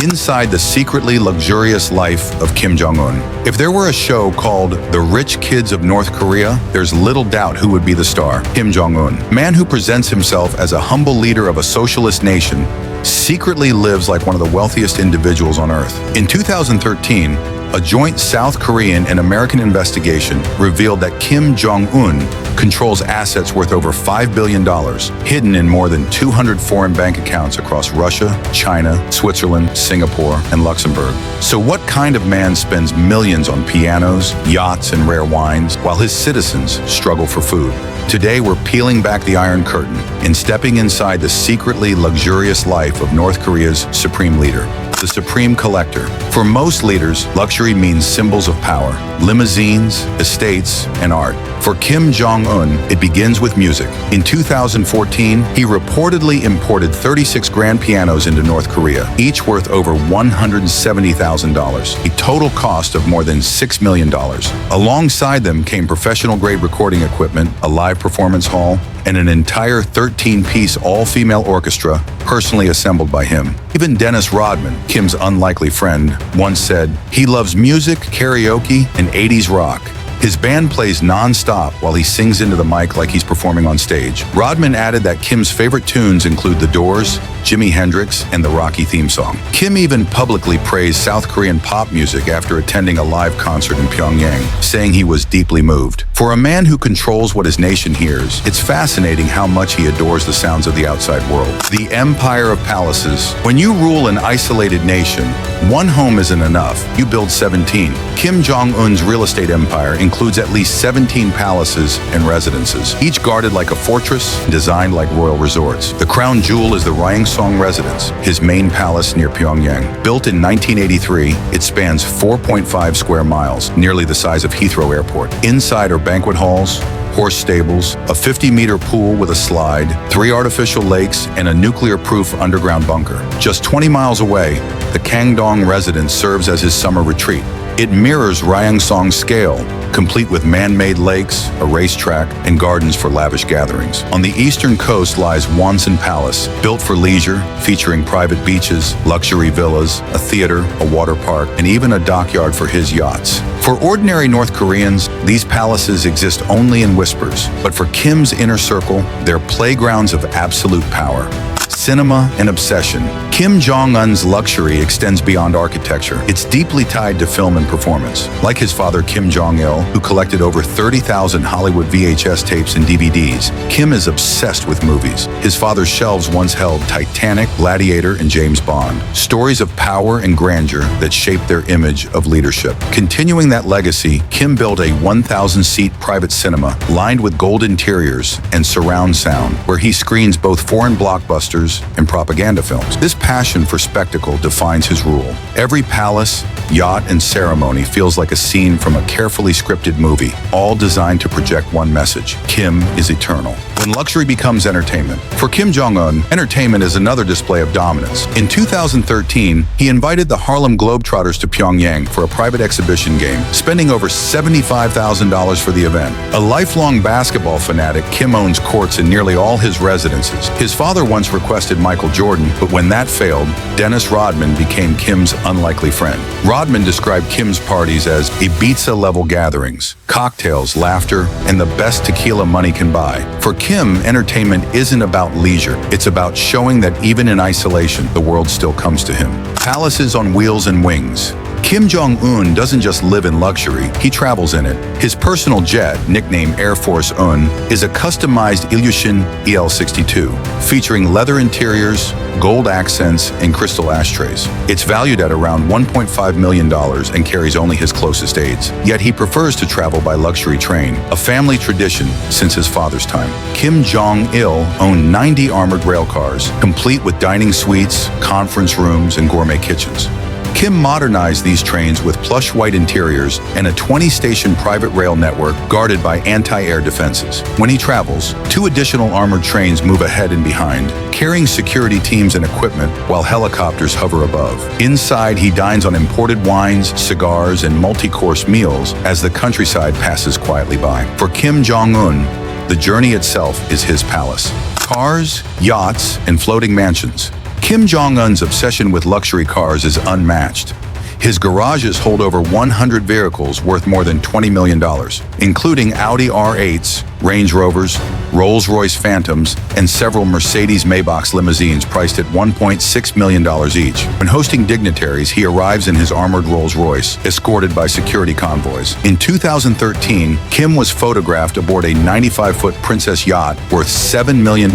Inside the secretly luxurious life of Kim Jong Un. If there were a show called The Rich Kids of North Korea, there's little doubt who would be the star: Kim Jong Un. Man who presents himself as a humble leader of a socialist nation, secretly lives like one of the wealthiest individuals on earth. In 2013, a joint South Korean and American investigation revealed that Kim Jong Un controls assets worth over $5 billion, hidden in more than 200 foreign bank accounts across Russia, China, Switzerland, Singapore, and Luxembourg. So what kind of man spends millions on pianos, yachts, and rare wines, while his citizens struggle for food? Today, we're peeling back the Iron Curtain and stepping inside the secretly luxurious life of North Korea's supreme leader, the supreme collector. For most leaders, luxury means symbols of power, limousines, estates, and art. For Kim Jong Un, it begins with music. In 2014, he reportedly imported 36 grand pianos into North Korea, each worth over $170,000, a total cost of more than $6 million. Alongside them came professional-grade recording equipment, a live performance hall, and an entire 13-piece all-female orchestra personally assembled by him. Even Dennis Rodman, Kim's unlikely friend, once said, "He loves music, karaoke, and 80s rock. His band plays non-stop while he sings into the mic like he's performing on stage." Rodman added that Kim's favorite tunes include The Doors, Jimi Hendrix, and the Rocky theme song. Kim even publicly praised South Korean pop music after attending a live concert in Pyongyang, saying he was deeply moved. For a man who controls what his nation hears, it's fascinating how much he adores the sounds of the outside world. The empire of palaces. When you rule an isolated nation, one home isn't enough. You build 17. Kim Jong Un's real estate empire includes at least 17 palaces and residences, each guarded like a fortress and designed like royal resorts. The crown jewel is the Song residence, his main palace near Pyongyang. Built in 1983, it spans 4.5 square miles, nearly the size of Heathrow Airport. Inside are banquet halls, horse stables, a 50-meter pool with a slide, 3 artificial lakes, and a nuclear-proof underground bunker. Just 20 miles away, the Kangdong residence serves as his summer retreat. It mirrors Song's scale, complete with man-made lakes, a racetrack, and gardens for lavish gatherings. On the eastern coast lies Wonsan Palace, built for leisure, featuring private beaches, luxury villas, a theater, a water park, and even a dockyard for his yachts. For ordinary North Koreans, these palaces exist only in whispers, but for Kim's inner circle, they're playgrounds of absolute power. Cinema and obsession. Kim Jong Un's luxury extends beyond architecture. It's deeply tied to film and performance. Like his father Kim Jong Il, who collected over 30,000 Hollywood VHS tapes and DVDs, Kim is obsessed with movies. His father's shelves once held Titanic, Gladiator, and James Bond, stories of power and grandeur that shaped their image of leadership. Continuing that legacy, Kim built a 1,000-seat private cinema lined with gold interiors and surround sound, where he screens both foreign blockbusters and propaganda films. This passion for spectacle defines his rule. Every palace, yacht, and ceremony feels like a scene from a carefully scripted movie, all designed to project one message: Kim is eternal. When luxury becomes entertainment. For Kim Jong-un, entertainment is another display of dominance. In 2013, he invited the Harlem Globetrotters to Pyongyang for a private exhibition game, spending over $75,000 for the event. A lifelong basketball fanatic, Kim owns courts in nearly all his residences. His father once requested Michael Jordan, but when that failed, Dennis Rodman became Kim's unlikely friend. Rodman described Kim's parties as Ibiza-level gatherings, cocktails, laughter, and the best tequila money can buy. For Kim, entertainment isn't about leisure. It's about showing that even in isolation, the world still comes to him. Palaces on wheels and wings. Kim Jong-un doesn't just live in luxury, he travels in it. His personal jet, nicknamed Air Force Un, is a customized Ilyushin EL-62, featuring leather interiors, gold accents, and crystal ashtrays. It's valued at around $1.5 million and carries only his closest aides. Yet he prefers to travel by luxury train, a family tradition since his father's time. Kim Jong-il owned 90 armored rail cars, complete with dining suites, conference rooms, and gourmet kitchens. Kim modernized these trains with plush white interiors and a 20-station private rail network guarded by anti-air defenses. When he travels, 2 additional armored trains move ahead and behind, carrying security teams and equipment while helicopters hover above. Inside, he dines on imported wines, cigars, and multi-course meals as the countryside passes quietly by. For Kim Jong-un, the journey itself is his palace. Cars, yachts, and floating mansions. Kim Jong Un's obsession with luxury cars is unmatched. His garages hold over 100 vehicles worth more than $20 million, including Audi R8s, Range Rovers, Rolls-Royce Phantoms, and several Mercedes-Maybach limousines priced at $1.6 million each. When hosting dignitaries, he arrives in his armored Rolls-Royce, escorted by security convoys. In 2013, Kim was photographed aboard a 95-foot Princess yacht worth $7 million,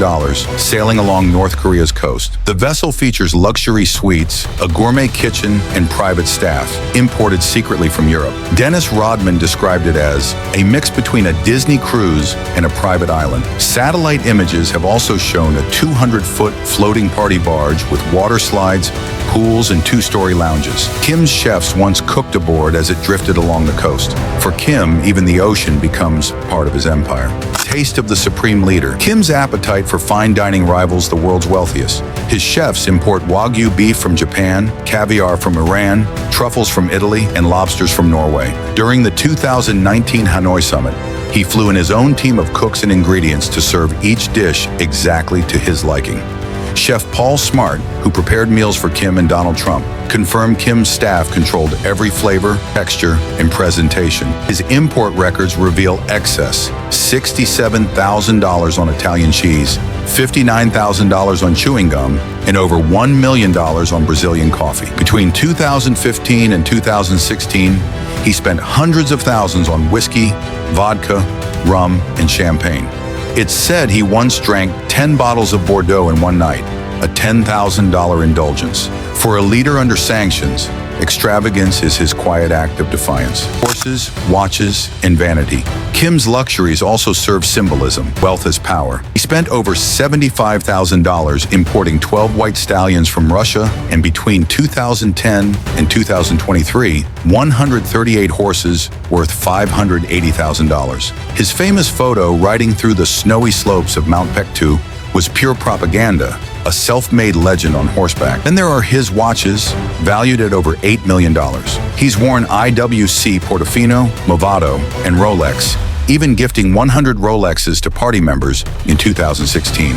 sailing along North Korea's coast. The vessel features luxury suites, a gourmet kitchen, and private staff, imported secretly from Europe. Dennis Rodman described it as a mix between a Disney cruise and a private island. Satellite images have also shown a 200-foot floating party barge with water slides, pools, and two-story lounges. Kim's chefs once cooked aboard as it drifted along the coast. For Kim, even the ocean becomes part of his empire. Taste of the supreme leader. Kim's appetite for fine dining rivals the world's wealthiest. His chefs import Wagyu beef from Japan, caviar from Iran, truffles from Italy, and lobsters from Norway. During the 2019 Hanoi summit, he flew in his own team of cooks and ingredients to serve each dish exactly to his liking. Chef Paul Smart, who prepared meals for Kim and Donald Trump, confirmed Kim's staff controlled every flavor, texture, and presentation. His import records reveal excess: $67,000 on Italian cheese, $59,000 on chewing gum, and over $1 million on Brazilian coffee. Between 2015 and 2016, he spent hundreds of thousands on whiskey, vodka, rum, and champagne. It's said he once drank 10 bottles of Bordeaux in one night, a $10,000 indulgence. For a leader under sanctions, extravagance is his quiet act of defiance. Horses, watches, and vanity. Kim's luxuries also serve symbolism. Wealth is power. He spent over $75,000 importing 12 white stallions from Russia, and between 2010 and 2023, 138 horses worth $580,000. His famous photo riding through the snowy slopes of Mount Pektu was pure propaganda, a self-made legend on horseback. Then there are his watches, valued at over $8 million. He's worn IWC Portofino, Movado, and Rolex, even gifting 100 Rolexes to party members in 2016.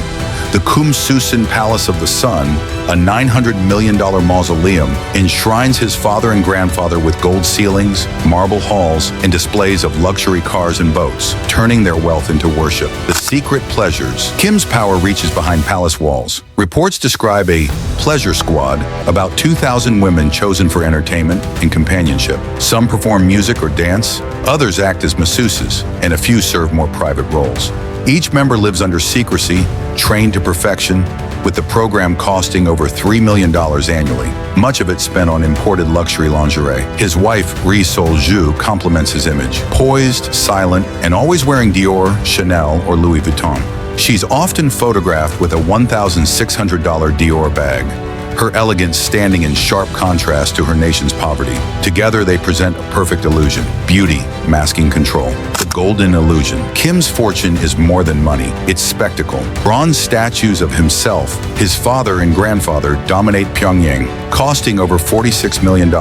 The Kumsusan Palace of the Sun, a $900 million mausoleum, enshrines his father and grandfather with gold ceilings, marble halls, and displays of luxury cars and boats, turning their wealth into worship. The secret pleasures. Kim's power reaches behind palace walls. Reports describe a pleasure squad, about 2,000 women chosen for entertainment and companionship. Some perform music or dance, others act as masseuses, and a few serve more private roles. Each member lives under secrecy, trained to perfection, with the program costing over $3 million annually, much of it spent on imported luxury lingerie. His wife, Ri Sol-ju, complements his image, poised, silent, and always wearing Dior, Chanel, or Louis Vuitton. She's often photographed with a $1,600 Dior bag, her elegance standing in sharp contrast to her nation's poverty. Together, they present a perfect illusion, beauty masking control. The golden illusion. Kim's fortune is more than money, it's spectacle. Bronze statues of himself, his father and grandfather dominate Pyongyang, costing over $46 million.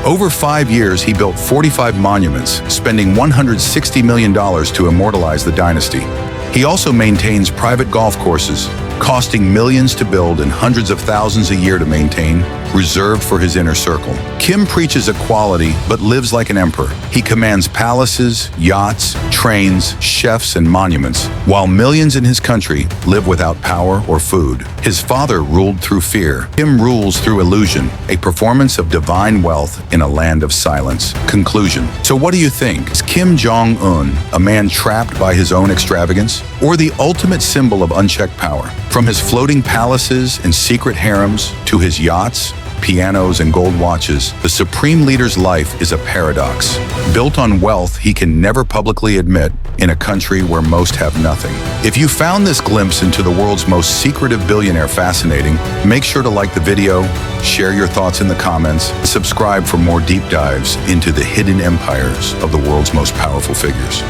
Over 5 years, he built 45 monuments, spending $160 million to immortalize the dynasty. He also maintains private golf courses, costing millions to build and hundreds of thousands a year to maintain, reserved for his inner circle. Kim preaches equality, but lives like an emperor. He commands palaces, yachts, trains, chefs, and monuments, while millions in his country live without power or food. His father ruled through fear. Kim rules through illusion, a performance of divine wealth in a land of silence. Conclusion. So what do you think? Is Kim Jong Un a man trapped by his own extravagance, or the ultimate symbol of unchecked power? From his floating palaces and secret harems to his yachts, pianos, and gold watches, the supreme leader's life is a paradox, built on wealth he can never publicly admit in a country where most have nothing. If you found this glimpse into the world's most secretive billionaire fascinating, make sure to like the video, share your thoughts in the comments, and subscribe for more deep dives into the hidden empires of the world's most powerful figures.